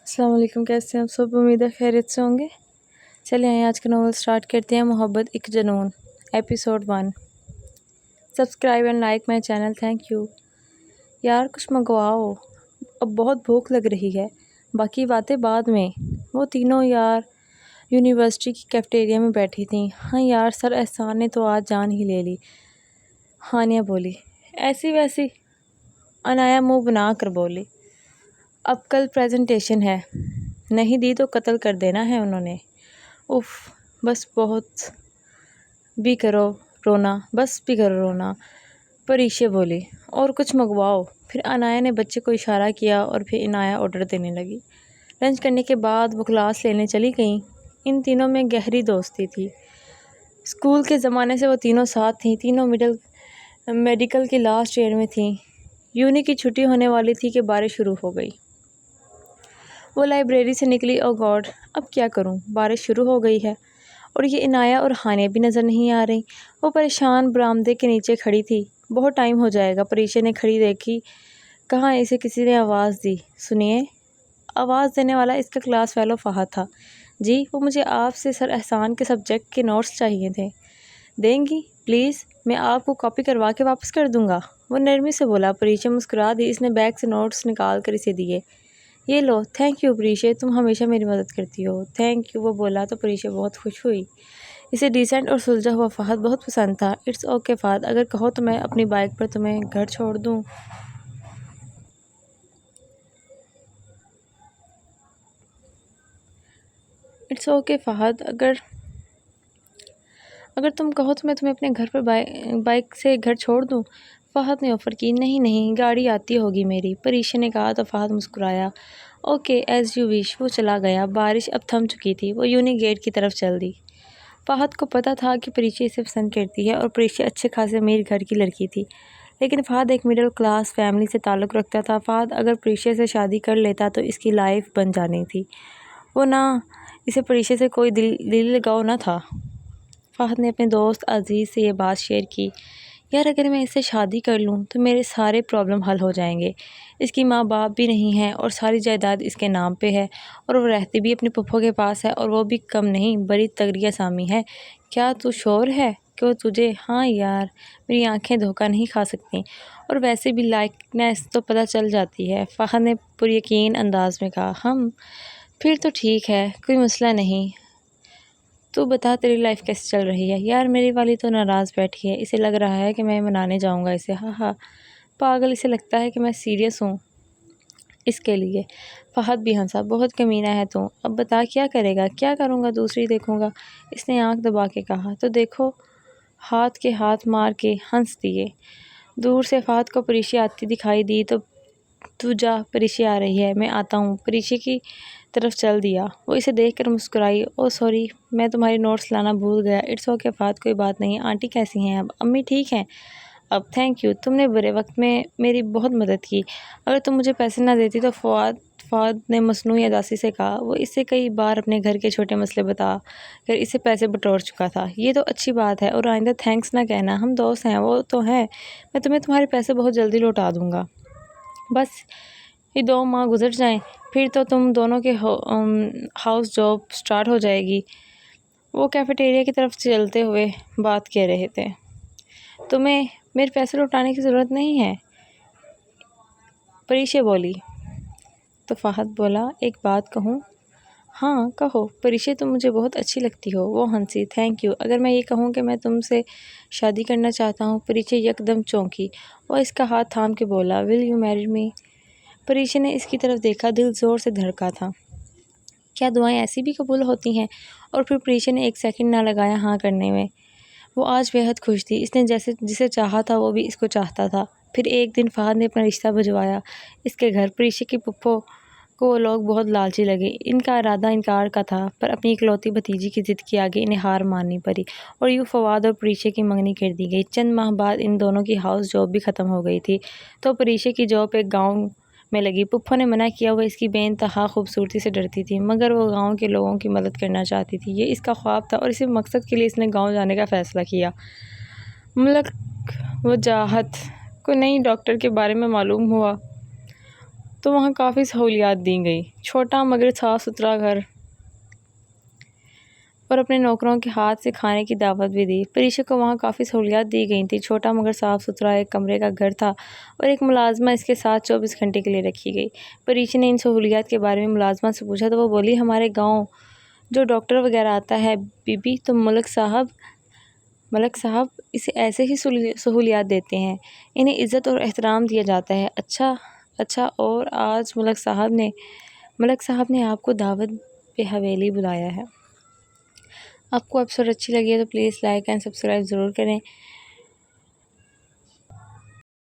السلام علیکم، کیسے ہیں آپ سب؟ امید ہے خیریت سے ہوں گے۔ چلے آئیں آج کا ناول سٹارٹ کرتے ہیں، محبت ایک جنون، episode 1۔ Subscribe and like my channel, thank you. یار کچھ منگواؤ، اب بہت بھوک لگ رہی ہے۔ باقی باتیں بعد میں۔ وہ تینوں یار یونیورسٹی کی کیفیٹیریا میں بیٹھی تھیں۔ ہاں یار، سر احسان نے تو آج جان ہی لے لی، ہانیہ بولی۔ ایسی ویسی، عنایہ منہ بنا کر بولی۔ اب کل پریزنٹیشن ہے، نہیں دی تو قتل کر دینا ہے انہوں نے۔ اف، بس بہت بھی کرو رونا، بس بھی کرو رونا، پریشے بولی۔ اور کچھ منگواؤ۔ پھر عنایہ نے بچے کو اشارہ کیا اور پھر عنایہ آرڈر دینے لگی۔ لنچ کرنے کے بعد وہ کلاس لینے چلی گئیں۔ ان تینوں میں گہری دوستی تھی۔ اسکول کے زمانے سے وہ تینوں ساتھ تھیں، تینوں میڈیکل کی لاسٹ ایئر میں تھیں۔ یونی کی چھٹی ہونے والی تھی کہ بارش شروع ہو گئی۔ وہ لائبریری سے نکلی۔ او گاڈ، اب کیا کروں، بارش شروع ہو گئی ہے اور یہ عنایہ اور ہانیہ بھی نظر نہیں آ رہی۔ وہ پریشان برآمدے کے نیچے کھڑی تھی۔ بہت ٹائم ہو جائے گا۔ پریشے نے کھڑی دیکھی، کہاں اسے کسی نے آواز دی۔ سنیے۔ آواز دینے والا اس کا کلاس فیلو فہد تھا۔ جی، وہ مجھے آپ سے سر احسان کے سبجیکٹ کے نوٹس چاہیے تھے۔ دیں گی؟ پلیز، میں آپ کو کاپی کروا کے واپس کر دوں گا، وہ نرمی سے بولا۔ پریشے مسکرا دی۔ اس نے بیگ سے نوٹس نکال کر اسے دیے۔ یہ لو۔ تھینک یو پریشے، تم ہمیشہ میری مدد کرتی ہو۔ تھینک یو، وہ بولا تو پریشے بہت خوش ہوئی۔ اسے ڈیسنٹ اور سلجھا ہوا فہد بہت پسند تھا۔ اٹس اوکے فہد، اگر کہو تو میں اپنی بائیک پر تمہیں گھر چھوڑ دوں۔ اٹس اوکے فہد، اگر تم کہو تو میں تمہیں اپنے گھر پر بائیک سے گھر چھوڑ دوں۔ فہد نے آفر کی۔ نہیں نہیں، گاڑی آتی ہوگی میری، پریشے نے کہا تو فہد مسکرایا۔ اوکے، ایز یو وش، وہ چلا گیا۔ بارش اب تھم چکی تھی۔ وہ یونی گیٹ کی طرف چل دی۔ فہد کو پتہ تھا کہ پریشے اسے پسند کرتی ہے اور پریشے اچھے خاصے امیر گھر کی لڑکی تھی، لیکن فہد ایک مڈل کلاس فیملی سے تعلق رکھتا تھا۔ فہد اگر پریشے سے شادی کر لیتا تو اس کی لائف بن جانی تھی، وہ نہ اسے پریشے سے کوئی دلی لگاؤ نہ تھا۔ فہد نے اپنے دوست عزیز سے یہ بات شیئر کی۔ یار اگر میں اس سے شادی کر لوں تو میرے سارے پرابلم حل ہو جائیں گے۔ اس کی ماں باپ بھی نہیں ہیں اور ساری جائیداد اس کے نام پہ ہے، اور وہ رہتی بھی اپنے پھپھو کے پاس ہے، اور وہ بھی کم نہیں، بڑی تگڑی اسامی ہے۔ کیا تو شور ہے کہ وہ تجھے؟ ہاں یار، میری آنکھیں دھوکہ نہیں کھا سکتیں، اور ویسے بھی لائکنیس تو پتہ چل جاتی ہے، فہد نے پر یقین انداز میں کہا۔ پھر تو ٹھیک ہے، کوئی مسئلہ نہیں۔ تو بتا تیری لائف کیسے چل رہی ہے؟ یار میری والی تو ناراض بیٹھی ہے، اسے لگ رہا ہے کہ میں منانے جاؤں گا اسے۔ ہاں پاگل، اسے لگتا ہے کہ میں سیریس ہوں اس کے لیے۔ فہد بھی ہنسا۔ بہت کمینہ ہے تو، اب بتا کیا کرے گا؟ کیا کروں گا، دوسری دیکھوں گا، اس نے آنکھ دبا کے کہا۔ تو دیکھو، ہاتھ کے ہاتھ مار کے ہنس دیے۔ دور سے فہد کو پریشے آتی دکھائی دی۔ تو جا، پریشے آ رہی ہے، میں آتا ہوں، پریشے کی طرف چل دیا۔ وہ اسے دیکھ کر مسکرائی۔ او سوری، میں تمہاری نوٹس لانا بھول گیا۔ اٹس اوکے فہد، کوئی بات نہیں۔ آنٹی کیسی ہیں اب؟ امی ٹھیک ہیں اب، تھینک یو، تم نے برے وقت میں میری بہت مدد کی۔ اگر تم مجھے پیسے نہ دیتی تو فہد نے مصنوعی اداسی سے کہا۔ وہ اس سے کئی بار اپنے گھر کے چھوٹے مسئلے بتا کر اسے پیسے بٹور چکا تھا۔ یہ تو اچھی بات ہے، اور آئندہ تھینکس نہ کہنا، ہم دوست ہیں۔ وہ تو ہیں، میں تمہیں تمہارے پیسے بہت جلدی لوٹا دوں گا، بس یہ 2 ماہ گزر جائیں، پھر تو تم دونوں کے ہاؤس جاب سٹارٹ ہو جائے گی۔ وہ کیفیٹیریا کی طرف چلتے ہوئے بات کہہ رہے تھے۔ تمہیں میرے پیسے لوٹانے کی ضرورت نہیں ہے، پریشے بولی۔ تو فہد بولا، ایک بات کہوں؟ ہاں کہو۔ پریشے، تم مجھے بہت اچھی لگتی ہو، وہ ہنسی۔ تھینک یو، اگر میں یہ کہوں کہ میں تم سے شادی کرنا چاہتا ہوں؟ پریشے یکدم چونکی۔ وہ اس کا ہاتھ تھام کے بولا، ول یو میری می؟ پریشے نے اس کی طرف دیکھا، دل زور سے دھڑکا تھا۔ کیا دعائیں ایسی بھی قبول ہوتی ہیں؟ اور پھر پریشے نے ایک سیکنڈ نہ لگایا ہاں کرنے میں۔ وہ آج بےحد خوش تھی، اس نے جسے چاہا تھا وہ بھی اس کو چاہتا تھا۔ پھر ایک دن فہد نے اپنا رشتہ بھجوایا اس کے گھر۔ پریشے کی پھپھو کو وہ لوگ بہت لالچی لگے۔ ان کا ارادہ انکار کا تھا، پر اپنی اکلوتی بھتیجی کی ضد کے آگے انہیں ہار ماننی پڑی، اور یوں فواد اور پریشے کی منگنی کر دی گئی۔ چند ماہ بعد ان دونوں کی ہاؤس جاب بھی ختم ہو گئی تھی، تو پریشے کی جاب ایک گاؤں میں لگی۔ پھپھو نے منع کیا، وہ اس کی بے انتہا خوبصورتی سے ڈرتی تھی، مگر وہ گاؤں کے لوگوں کی مدد کرنا چاہتی تھی، یہ اس کا خواب تھا، اور اسی مقصد کے لیے اس نے گاؤں جانے کا فیصلہ کیا۔ ملک وجاہت کو نئی ڈاکٹر کے بارے میں معلوم ہوا تو وہاں کافی سہولیات دی گئی، چھوٹا مگر صاف ستھرا گھر، اور اپنے نوکروں کے ہاتھ سے کھانے کی دعوت بھی دی۔ پریشا کو وہاں کافی سہولیات دی گئی تھیں، چھوٹا مگر صاف ستھرا ایک کمرے کا گھر تھا اور ایک ملازمہ اس کے ساتھ 24 گھنٹے کے لیے رکھی گئی۔ پریشا نے ان سہولیات کے بارے میں ملازمہ سے پوچھا تو وہ بولی، ہمارے گاؤں جو ڈاکٹر وغیرہ آتا ہے بی بی تو ملک صاحب اسے ایسے ہی سہولیات دیتے ہیں، انہیں عزت اور احترام دیا جاتا ہے۔ اچھا اور آج ملک صاحب نے آپ کو دعوت پہ حویلی بلایا ہے۔ آپ کو ایپیسوڈ اچھی لگی ہے تو پلیز لائک اینڈ سبسکرائب ضرور کریں۔